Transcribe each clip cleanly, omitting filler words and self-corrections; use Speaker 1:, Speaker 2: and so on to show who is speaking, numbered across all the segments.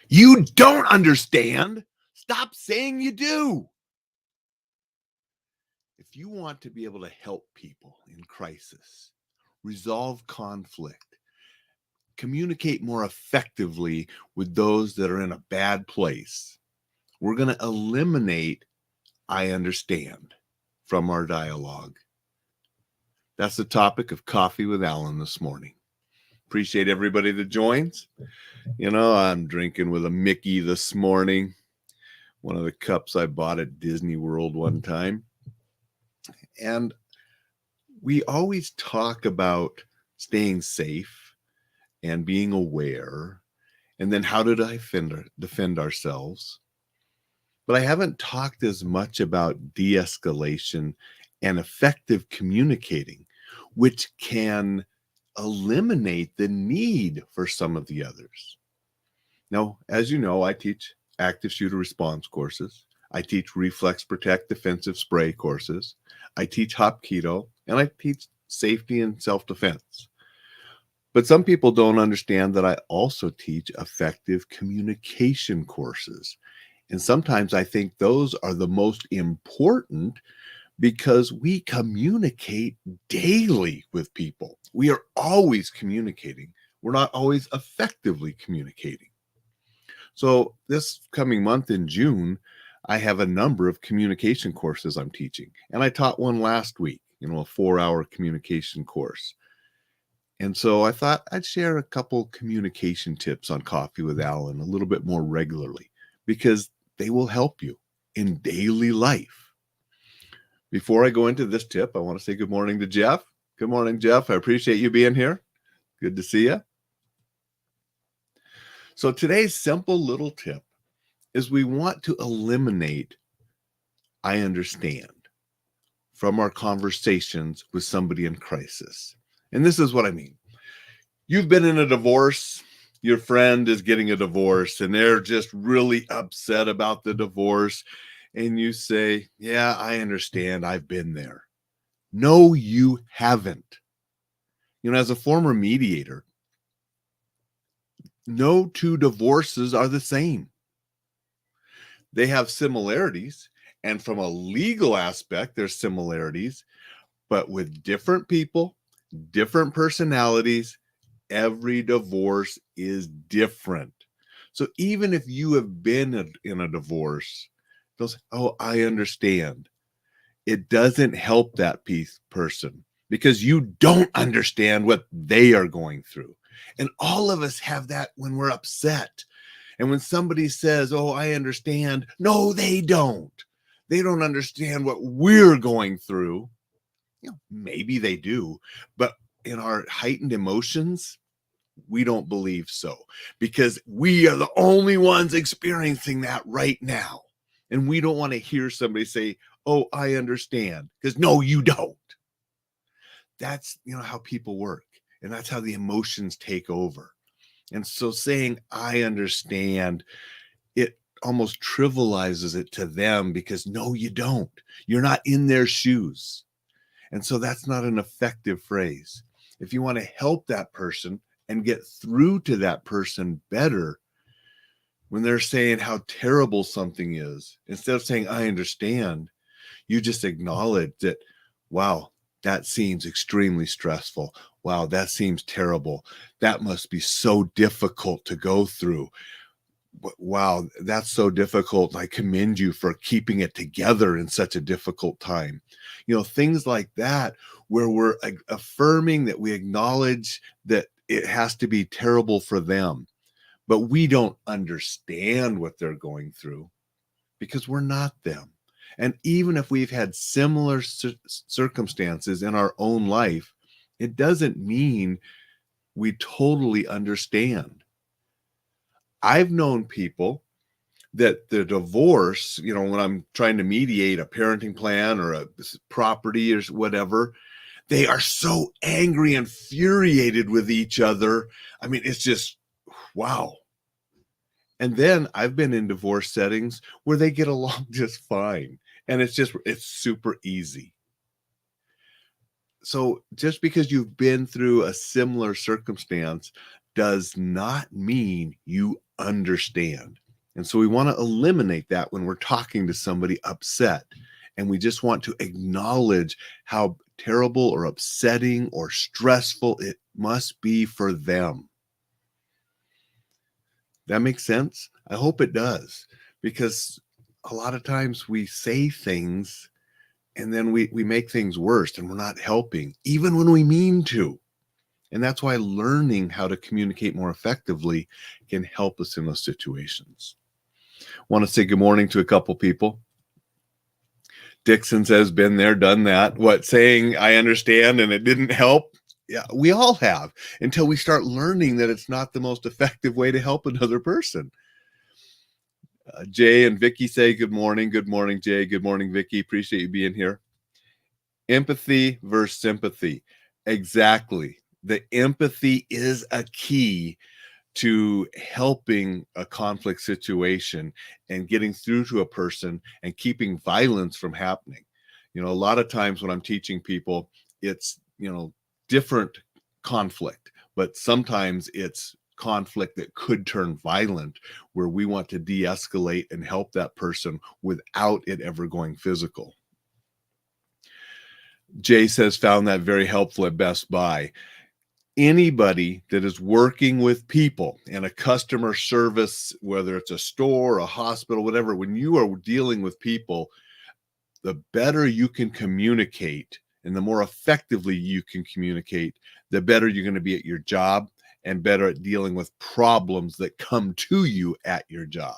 Speaker 1: You don't understand. Stop saying you do. If you want to be able to help people in crisis, resolve conflict, communicate more effectively with those that are in a bad place, we're going to eliminate I understand from our dialogue. That's the topic of Coffee with Alain this morning. Appreciate everybody that joins. I'm drinking with a Mickey this morning, one of the cups I bought at Disney World one time. And we always talk about staying safe and being aware, and then how to defend ourselves. But I haven't talked as much about de-escalation and effective communicating, which can eliminate the need for some of the others. Now, as you know, I teach active shooter response courses. I teach reflex protect defensive spray courses. I teach Hapkido, and I teach safety and self-defense. But some people don't understand that I also teach effective communication courses. And sometimes I think those are the most important because we communicate daily with people. We are always communicating. We're not always effectively communicating. So this coming month in June, I have a number of communication courses I'm teaching. And I taught one last week, a 4-hour communication course. And so I thought I'd share a couple communication tips on Coffee with Alain a little bit more regularly because they will help you in daily life. Before I go into this tip, I want to say good morning to Jeff. Good morning, Jeff. I appreciate you being here. Good to see you. So today's simple little tip is we want to eliminate I understand from our conversations with somebody in crisis. And this is what I mean. You've been in a divorce. Your friend is getting a divorce and they're just really upset about the divorce. And you say, yeah, I understand. I've been there. No, you haven't. As a former mediator, no two divorces are the same. They have similarities. And from a legal aspect, there's similarities. But with different people, different personalities, every divorce is different. So even if you have been in a divorce, I understand. It doesn't help that person because you don't understand what they are going through. And all of us have that when we're upset. And when somebody says, I understand, no, they don't. They don't understand what we're going through. Maybe they do, but in our heightened emotions, we don't believe so because we are the only ones experiencing that right now. And we don't want to hear somebody say, I understand, because no, you don't. That's, how people work. And that's how the emotions take over. And so saying, I understand, it almost trivializes it to them because no, you don't. You're not in their shoes. And so that's not an effective phrase. If you want to help that person and get through to that person better, when they're saying how terrible something is, instead of saying, I understand, you just acknowledge that, wow, that seems extremely stressful. Wow, that seems terrible. That must be so difficult to go through. Wow, that's so difficult. I commend you for keeping it together in such a difficult time. Things like that, where we're affirming that we acknowledge that it has to be terrible for them, but we don't understand what they're going through because we're not them. And even if we've had similar circumstances in our own life, it doesn't mean we totally understand. I've known people that the divorce, when I'm trying to mediate a parenting plan or a property or whatever, they are so angry and infuriated with each other. I mean, it's just, wow. And then I've been in divorce settings where they get along just fine. And it's super easy. So just because you've been through a similar circumstance does not mean you understand. And so we want to eliminate that when we're talking to somebody upset. And we just want to acknowledge how terrible or upsetting or stressful it must be for them. That makes sense? I hope it does, because a lot of times we say things and then we make things worse and we're not helping, even when we mean to. And that's why learning how to communicate more effectively can help us in those situations. Want to say good morning to a couple people. Dixon says, been there, done that. What, saying I understand and it didn't help? Yeah, we all have, until we start learning that it's not the most effective way to help another person. Jay and Vicky say good morning. Good morning, Jay. Good morning, Vicky. Appreciate you being here. Empathy versus sympathy. Exactly. The empathy is a key to helping a conflict situation and getting through to a person and keeping violence from happening. A lot of times when I'm teaching people, it's, different conflict, but sometimes it's conflict that could turn violent, where we want to de-escalate and help that person without it ever going physical. Jay says, found that very helpful at Best Buy. Anybody that is working with people in a customer service, whether it's a store, a hospital, whatever, when you are dealing with people, the better you can communicate and the more effectively you can communicate, the better you're going to be at your job and better at dealing with problems that come to you at your job.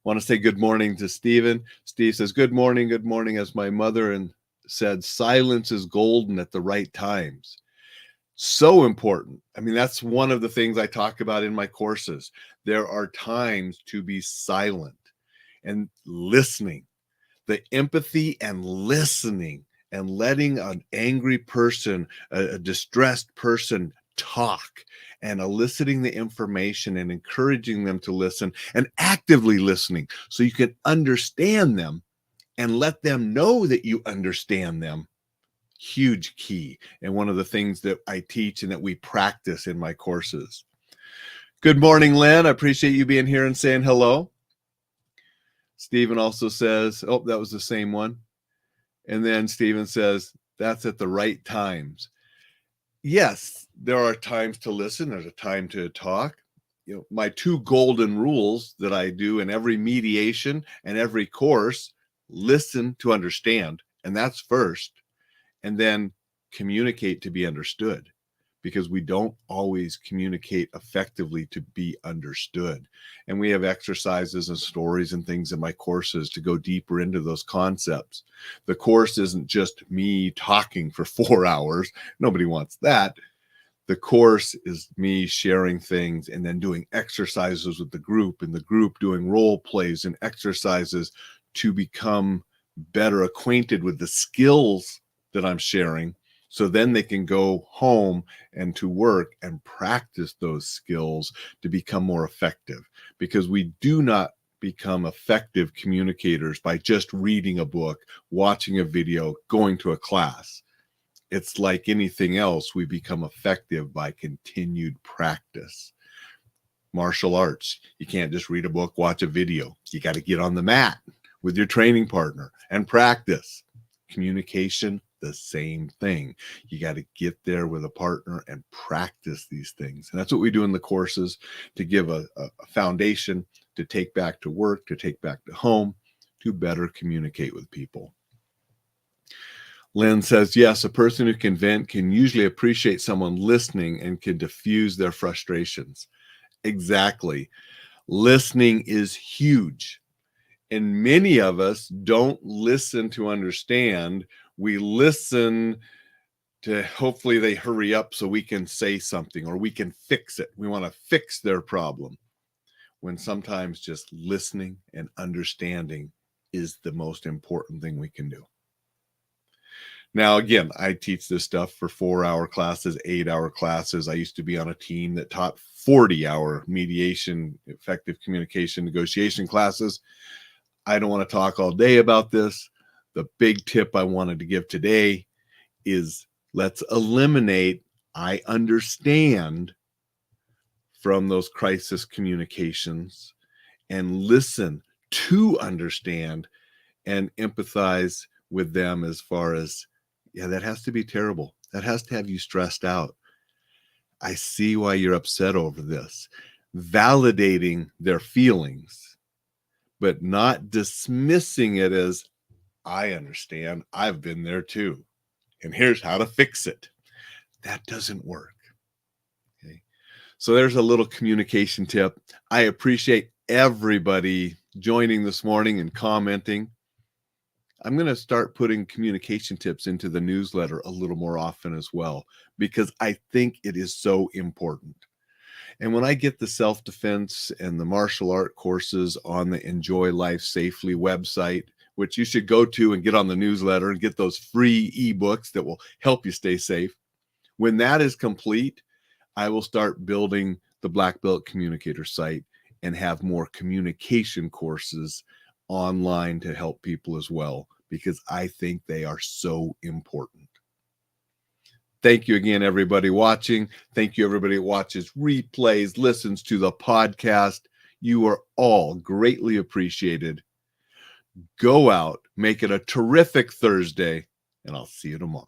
Speaker 1: Want to say good morning to Stephen. Steve says, good morning, as my mother and said, silence is golden at the right times. So important. I mean, that's one of the things I talk about in my courses. There are times to be silent and listening. The empathy and listening and letting an angry person, a distressed person talk, and eliciting the information and encouraging them to listen and actively listening so you can understand them and let them know that you understand them. Huge key, and one of the things that I teach and that we practice in my courses. Good morning, Lynn. I appreciate you being here and saying hello. Stephen also says, oh, that was the same one. And then Stephen says, that's at the right times. Yes, there are times to listen. There's a time to talk. My 2 golden rules that I do in every mediation and every course: listen to understand, and that's first. And then communicate to be understood, because we don't always communicate effectively to be understood. And we have exercises and stories and things in my courses to go deeper into those concepts. The course isn't just me talking for 4 hours. Nobody wants that. The course is me sharing things and then doing exercises with the group, and the group doing role plays and exercises to become better acquainted with the skills that I'm sharing, so then they can go home and to work and practice those skills to become more effective. Because we do not become effective communicators by just reading a book, watching a video, going to a class. It's like anything else, we become effective by continued practice. Martial arts, you can't just read a book, watch a video. You got to get on the mat with your training partner and practice. Communication, the same thing. You got to get there with a partner and practice these things. And that's what we do in the courses, to give a foundation to take back to work, to take back to home, to better communicate with people. Lynn says, yes, a person who can vent can usually appreciate someone listening and can diffuse their frustrations. Exactly. Listening is huge. And many of us don't listen to understand. We listen to hopefully they hurry up so we can say something or we can fix it. We want to fix their problem, when sometimes just listening and understanding is the most important thing we can do. Now, again, I teach this stuff for 4-hour classes, 8-hour classes. I used to be on a team that taught 40-hour mediation, effective communication, negotiation classes. I don't want to talk all day about this. The big tip I wanted to give today is let's eliminate I understand from those crisis communications and listen to understand and empathize with them as far as, yeah, that has to be terrible. That has to have you stressed out. I see why you're upset over this. Validating their feelings, but not dismissing it as, I understand, I've been there too, and here's how to fix it. That doesn't work. Okay. So there's a little communication tip. I appreciate everybody joining this morning and commenting. I'm going to start putting communication tips into the newsletter a little more often as well, because I think it is so important. And when I get the self-defense and the martial art courses on the Enjoy Life Safely website, which you should go to and get on the newsletter and get those free ebooks that will help you stay safe. When that is complete, I will start building the Black Belt Communicator site and have more communication courses online to help people as well, because I think they are so important. Thank you again, everybody watching. Thank you, everybody that watches replays, listens to the podcast. You are all greatly appreciated. Go out, make it a terrific Thursday, and I'll see you tomorrow.